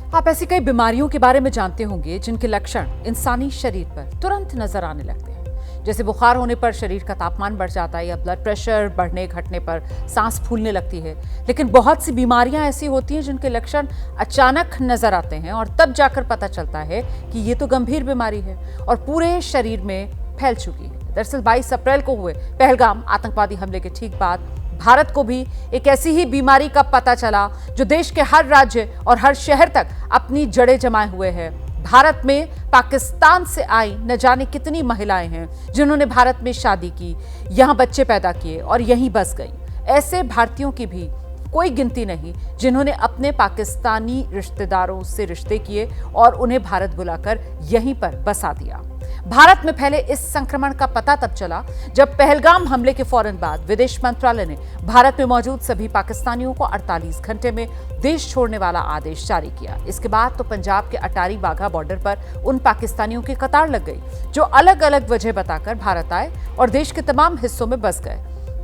आप ऐसी कई बीमारियों के बारे में जानते होंगे जिनके लक्षण इंसानी शरीर पर तुरंत नजर आने लगते हैं। जैसे बुखार होने पर शरीर का तापमान बढ़ जाता है या ब्लड प्रेशर बढ़ने घटने पर सांस फूलने लगती है। लेकिन बहुत सी बीमारियां ऐसी होती हैं जिनके लक्षण अचानक नजर आते हैं और तब जाकर पता चलता है कि ये तो गंभीर बीमारी है और पूरे शरीर में फैल चुकी है। दरअसल 22 अप्रैल को हुए पहलगाम आतंकवादी हमले के ठीक बाद भारत को भी एक ऐसी ही बीमारी का पता चला जो देश के हर राज्य और हर शहर तक अपनी जड़ें जमाए हुए है। भारत में पाकिस्तान से आई न जाने कितनी महिलाएं हैं जिन्होंने भारत में शादी की, यहां बच्चे पैदा किए और यहीं बस गई। ऐसे भारतीयों की भी कोई गिनती नहीं जिन्होंने अपने पाकिस्तानी रिश्तेदारों से रिश्ते किए और उन्हें भारत बुलाकर यहीं पर बसा दिया। भारत में फैले इस संक्रमण का पता तब चला जब पहलगाम हमले के फौरन बाद विदेश मंत्रालय ने भारत में मौजूद सभी पाकिस्तानियों को 48 घंटे में देश छोड़ने वाला आदेश जारी किया। इसके बाद तो पंजाब के अटारी वाघा बॉर्डर पर उन पाकिस्तानियों की कतार लग गई जो अलग अलग वजह बताकर भारत आए और देश के तमाम हिस्सों में बस गए।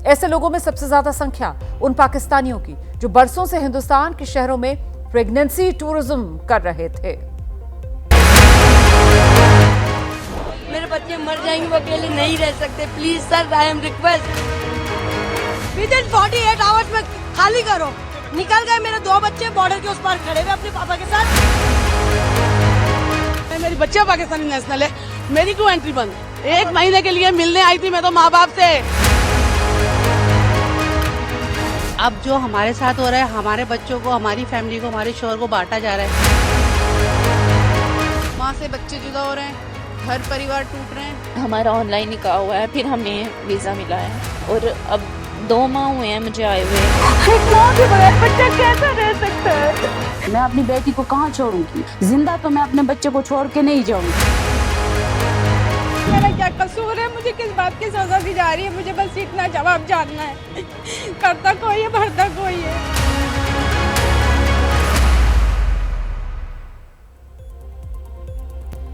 ऐसे लोगों में सबसे ज्यादा संख्या उन पाकिस्तानियों की जो बरसों से हिंदुस्तान के शहरों में प्रेगनेंसी टूरिज्म कर रहे थे। मेरे बच्चे मर जाएंगे, वो अकेले नहीं रह सकते। Please sir, I am request, within 48 hours में खाली करो। निकल गए मेरे 2 बच्चे बॉर्डर के उस पार खड़े हुए अपने पापा के साथ। मेरी बच्चे पाकिस्तानी नेशनल है, मेरी क्यों एंट्री बंद? 1 महीने के लिए मिलने आई थी मैं तो माँ बाप से। अब जो हमारे साथ हो रहा है, हमारे बच्चों को, हमारी फैमिली को, हमारे शोहर को बांटा जा रहा है। माँ से बच्चे जुदा हो रहे हैं, घर परिवार टूट रहे हैं। हमारा ऑनलाइन निकाह हुआ है, फिर हमें वीज़ा मिला है और अब 2 माह हुए हैं मुझे आए हुए। बच्चा कैसा रह सकता है? मैं अपनी बेटी को कहाँ छोड़ूंगी? जिंदा तो मैं अपने बच्चे को छोड़ के नहीं जाऊंगी। मेरा क्या कसूर है? मुझे किस बात की सजा दी जा रही है? मुझे बस इतना जवाब जानना है। करता कोई है, भरता कोई है।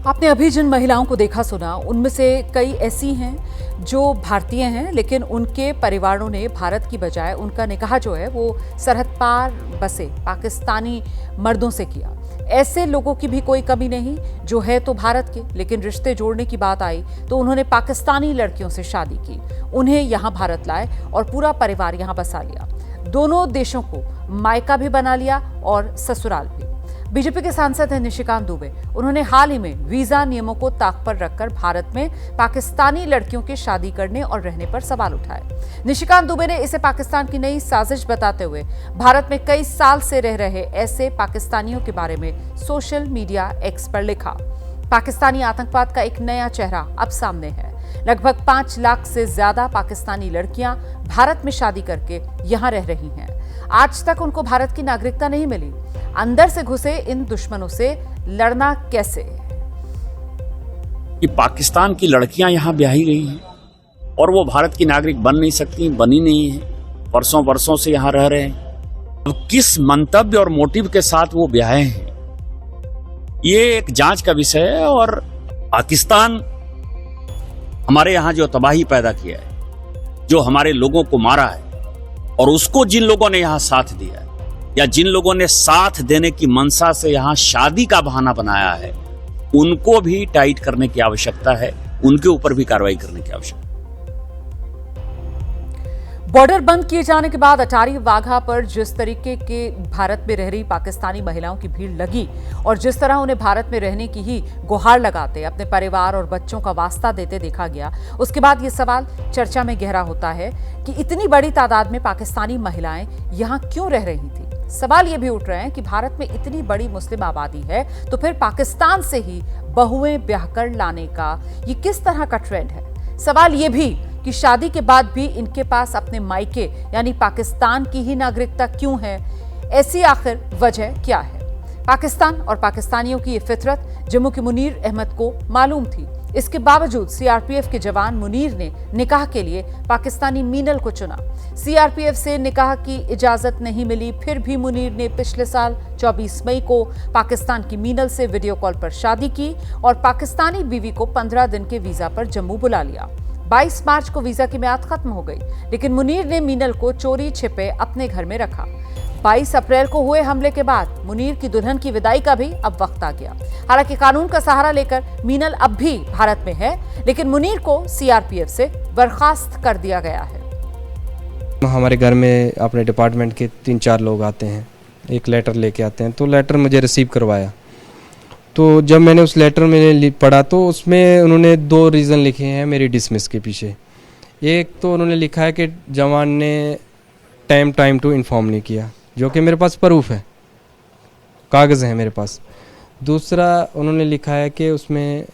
आपने अभी जिन महिलाओं को देखा सुना उनमें से कई ऐसी हैं जो भारतीय हैं, लेकिन उनके परिवारों ने भारत की बजाय उनका निकाह जो है वो सरहद पार बसे पाकिस्तानी मर्दों से किया। ऐसे लोगों की भी कोई कमी नहीं जो है तो भारत के, लेकिन रिश्ते जोड़ने की बात आई तो उन्होंने पाकिस्तानी लड़कियों से शादी की, उन्हें यहाँ भारत लाए और पूरा परिवार यहाँ बसा लिया। दोनों देशों को मायका भी बना लिया और ससुराल भी। बीजेपी के सांसद हैं निशिकांत दुबे। उन्होंने हाल ही में वीजा नियमों को ताक पर रखकर भारत में पाकिस्तानी लड़कियों की शादी करने और रहने पर सवाल उठाए। निशिकांत दुबे ने इसे पाकिस्तान की नई साजिश बताते हुए भारत में कई साल से रह रहे ऐसे पाकिस्तानियों के बारे में सोशल मीडिया एक्स पर लिखा। पाकिस्तानी आतंकवाद का एक नया चेहरा अब सामने है। लगभग 5 लाख से ज्यादा पाकिस्तानी लड़कियां भारत में शादी करके यहां रह रही हैं। आज तक उनको भारत की नागरिकता नहीं मिली। अंदर से घुसे इन दुश्मनों से लड़ना कैसे? कि पाकिस्तान की लड़कियां यहां ब्याही गई हैं और वो भारत की नागरिक बन नहीं सकती, बनी नहीं है, वर्षों से यहां रह रहे हैं। अब किस मंतव्य और मोटिव के साथ वो ब्याहे हैं, ये एक जांच का विषय है। और पाकिस्तान हमारे यहां जो तबाही पैदा किया है, जो हमारे लोगों को मारा है और उसको जिन लोगों ने यहां साथ दिया है या जिन लोगों ने साथ देने की मंशा से यहां शादी का बहाना बनाया है, उनको भी टाइट करने की आवश्यकता है, उनके ऊपर भी कार्रवाई करने की आवश्यकता है। बॉर्डर बंद किए जाने के बाद अटारी वाघा पर जिस तरीके के भारत में रह रही पाकिस्तानी महिलाओं की भीड़ लगी और जिस तरह उन्हें भारत में रहने की ही गुहार लगाते, अपने परिवार और बच्चों का वास्ता देते देखा गया, उसके बाद ये सवाल चर्चा में गहरा होता है कि इतनी बड़ी तादाद में पाकिस्तानी महिलाएं यहां क्यों रह रही थी। सवाल ये भी उठ रहे हैं कि भारत में इतनी बड़ी मुस्लिम आबादी है तो फिर पाकिस्तान से ही बहुएं ब्याह कर लाने का ये किस तरह का ट्रेंड है। सवाल ये भी कि शादी के बाद भी इनके पास अपने मायके यानी पाकिस्तान की ही नागरिकता क्यों है? ऐसी आखिर वजह क्या है? पाकिस्तान और पाकिस्तानियों की ये फितरत जम्मू के मुनीर अहमद को मालूम थी। इसके बावजूद सीआरपीएफ के जवान मुनीर ने निकाह के लिए पाकिस्तानी मीनल को चुना। सीआरपीएफ से निकाह की इजाजत नहीं मिली, फिर भी मुनीर ने पिछले साल 24 मई को पाकिस्तान की मीनल से वीडियो कॉल पर शादी की और पाकिस्तानी बीवी को 15 दिन के वीजा पर जम्मू बुला लिया। 22 मार्च को वीजा की म्याद खत्म हो गई, लेकिन मुनीर ने मीनल को चोरी छिपे अपने घर में रखा। 22 अप्रैल को हुए हमले के बाद मुनीर की दुल्हन की विदाई का भी अब वक्त आ गया। हालांकि कानून का सहारा लेकर मीनल अब भी भारत में है, लेकिन मुनीर को सीआरपीएफ से बर्खास्त कर दिया गया है। हमारे घर में अपने डिपार्टमेंट के 3-4 लोग आते हैं, एक लेटर लेके आते हैं, तो लेटर मुझे रिसीव करवाया। तो जब मैंने उस लेटर में पढ़ा तो उसमें उन्होंने 2 रीज़न लिखे हैं मेरी डिसमिस के पीछे। एक तो उन्होंने लिखा है कि जवान ने टाइम टू इन्फॉर्म नहीं किया, जो कि मेरे पास प्रूफ है, कागज़ हैं मेरे पास। दूसरा उन्होंने लिखा है कि उसमें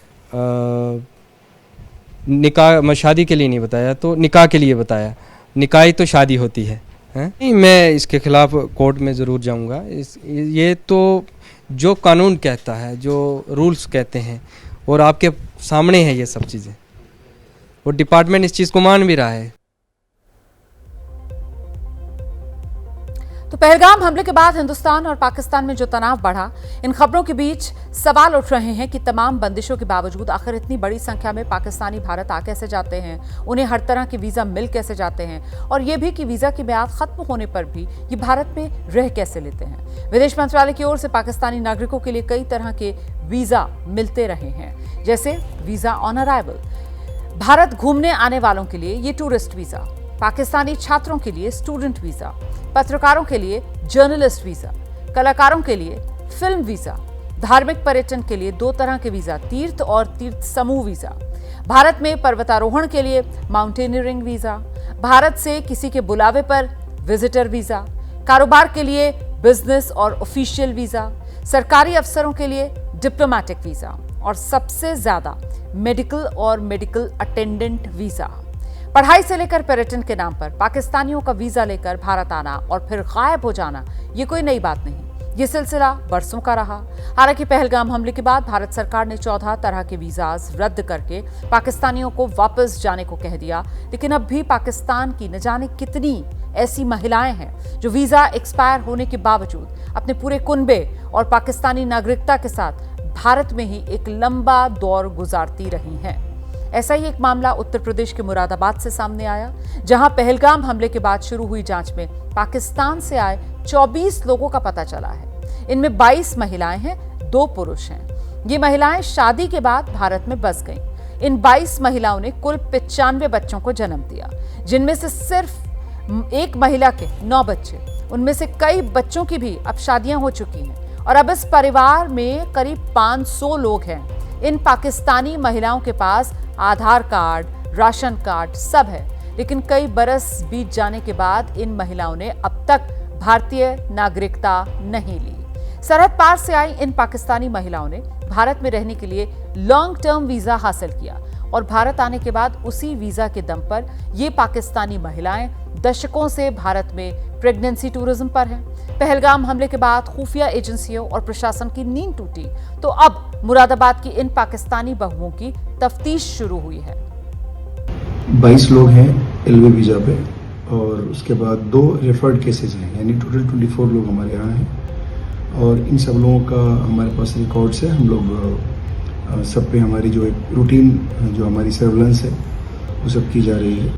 निकाह शादी के लिए नहीं बताया, तो निकाह के लिए बताया। निकाह ही तो शादी होती है, हैं? मैं इसके खिलाफ कोर्ट में ज़रूर जाऊंगा। ये तो जो कानून कहता है, जो रूल्स कहते हैं, और आपके सामने है ये सब चीज़ें, और डिपार्टमेंट इस चीज़ को मान भी रहा है। तो पहलगाम हमले के बाद हिंदुस्तान और पाकिस्तान में जो तनाव बढ़ा, इन खबरों के बीच सवाल उठ रहे हैं कि तमाम बंदिशों के बावजूद आखिर इतनी बड़ी संख्या में पाकिस्तानी भारत आ कैसे जाते हैं, उन्हें हर तरह के वीजा मिल कैसे जाते हैं, और ये भी कि वीजा की म्याद खत्म होने पर भी ये भारत में रह कैसे लेते हैं। विदेश मंत्रालय की ओर से पाकिस्तानी नागरिकों के लिए कई तरह के वीजा मिलते रहे हैं, जैसे वीजा ऑन अराइवल, भारत घूमने आने वालों के लिए ये टूरिस्ट वीजा, पाकिस्तानी छात्रों के लिए स्टूडेंट वीजा, पत्रकारों के लिए जर्नलिस्ट वीजा, कलाकारों के लिए फिल्म वीजा, धार्मिक पर्यटन के लिए 2 तरह के वीजा, तीर्थ और तीर्थ समूह वीजा, भारत में पर्वतारोहण के लिए माउंटेनियरिंग वीजा, भारत से किसी के बुलावे पर विजिटर वीजा, कारोबार के लिए बिजनेस और ऑफिशियल वीजा, सरकारी अफसरों के लिए डिप्लोमेटिक वीजा, और सबसे ज्यादा मेडिकल और मेडिकल अटेंडेंट वीजा। पढ़ाई से लेकर पर्यटन के नाम पर पाकिस्तानियों का वीजा लेकर भारत आना और फिर गायब हो जाना, ये कोई नई बात नहीं। ये सिलसिला बरसों का रहा। हालांकि पहलगाम हमले के बाद भारत सरकार ने 14 तरह के वीजाज रद्द करके पाकिस्तानियों को वापस जाने को कह दिया, लेकिन अब भी पाकिस्तान की न जाने कितनी ऐसी महिलाएं हैं जो वीजा एक्सपायर होने के बावजूद अपने पूरे कुनबे और पाकिस्तानी नागरिकता के साथ भारत में ही एक लंबा दौर गुजारती रही हैं। ऐसा ही एक मामला उत्तर प्रदेश के मुरादाबाद से सामने आया, जहां पहलगाम हमले के बाद शुरू हुई जांच में पाकिस्तान से आए 24 लोगों का पता चला है। इनमें 22 महिलाएं हैं, 2 पुरुष हैं। ये महिलाएं शादी के बाद भारत में बस गईं। इन 22 महिलाओं ने कुल 95 बच्चों को जन्म दिया, जिनमें से सिर्फ एक महिला के 9 बच्चे। उनमें से कई बच्चों की भी अब शादियां हो चुकी हैं, और अब इस परिवार में करीब 500 लोग हैं। इन पाकिस्तानी महिलाओं के पास आधार कार्ड, राशन कार्ड सब है, लेकिन कई बरस बीत जाने के बाद इन महिलाओं ने अब तक भारतीय नागरिकता नहीं ली। सरहद पार से आई इन पाकिस्तानी महिलाओं ने भारत में रहने के लिए लॉन्ग टर्म वीजा हासिल किया, और भारत आने के बाद उसी वीजा के दम पर ये पाकिस्तानी महिलाएं दशकों से भारत में प्रेगनेंसी टूरिज्म पर हैं। पहलगाम हमले के बाद खुफिया एजेंसियों और प्रशासन की नींद टूटी, तो अब मुरादाबाद की इन पाकिस्तानी बहुओं की तफ्तीश शुरू हुई है। 22 लोग हैं एलवे वीजा पे, और उसके बाद 2 रेफर्ड केसेस हैं, यानी टोटल 24 लोग हमारे यहाँ हैं, और इन सब लोगों का हमारे पास रिकॉर्ड्स है। हम लोग सब पे हमारी जो एक रूटीन जो हमारी सर्वेलेंस है वो सब की जा रही है।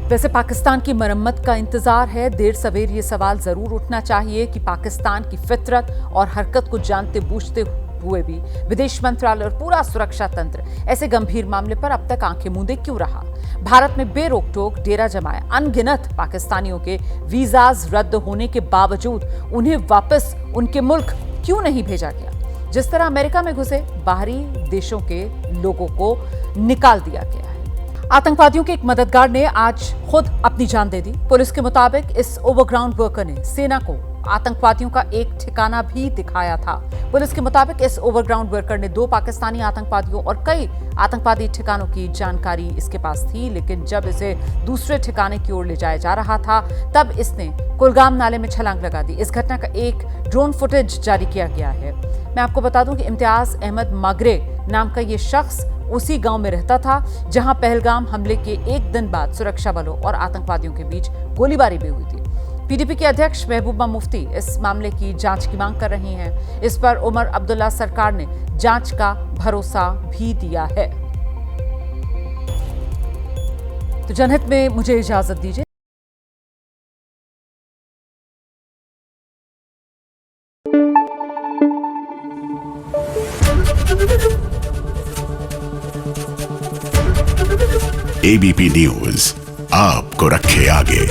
वैसे पाकिस्तान की मरम्मत का इंतजार है। देर सवेर ये सवाल जरूर उठना चाहिए कि पाकिस्तान की फितरत और हरकत को जानते बूझते हुए भी विदेश मंत्रालय और पूरा सुरक्षा तंत्र ऐसे गंभीर मामले पर अब तक आंखें मूंदे क्यों रहा। भारत में बेरोक टोक डेरा जमाए अनगिनत पाकिस्तानियों के वीजाज रद्द होने के बावजूद उन्हें वापस उनके मुल्क क्यों नहीं भेजा गया। जिस तरह अमेरिका में घुसे बाहरी देशों के लोगों को निकाल दिया गया है। आतंकवादियों के एक मददगार ने आज खुद अपनी जान दे दी। पुलिस के मुताबिक इस ओवरग्राउंड वर्कर ने सेना को आतंकवादियों का एक ठिकाना भी दिखाया था। पुलिस के मुताबिक इस ओवरग्राउंड वर्कर ने 2 पाकिस्तानी आतंकवादियों और कई आतंकवादी ठिकानों की जानकारी इसके पास थी, लेकिन जब इसे दूसरे ठिकाने की ओर ले जाया जा रहा था तब इसने कुलगाम नाले में छलांग लगा दी। इस घटना का एक ड्रोन फुटेज जारी किया गया है। मैं आपको बता दूं कि इम्तियाज अहमद मागरे नाम का ये शख्स उसी गांव में रहता था जहां पहलगाम हमले के एक दिन बाद सुरक्षा बलों और आतंकवादियों के बीच गोलीबारी भी हुई थी। पीडीपी के अध्यक्ष महबूबा मुफ्ती इस मामले की जांच की मांग कर रही हैं। इस पर उमर अब्दुल्ला सरकार ने जांच का भरोसा भी दिया है। तो जनहित में मुझे इजाजत दीजिए। एबीपी न्यूज आपको रखे आगे।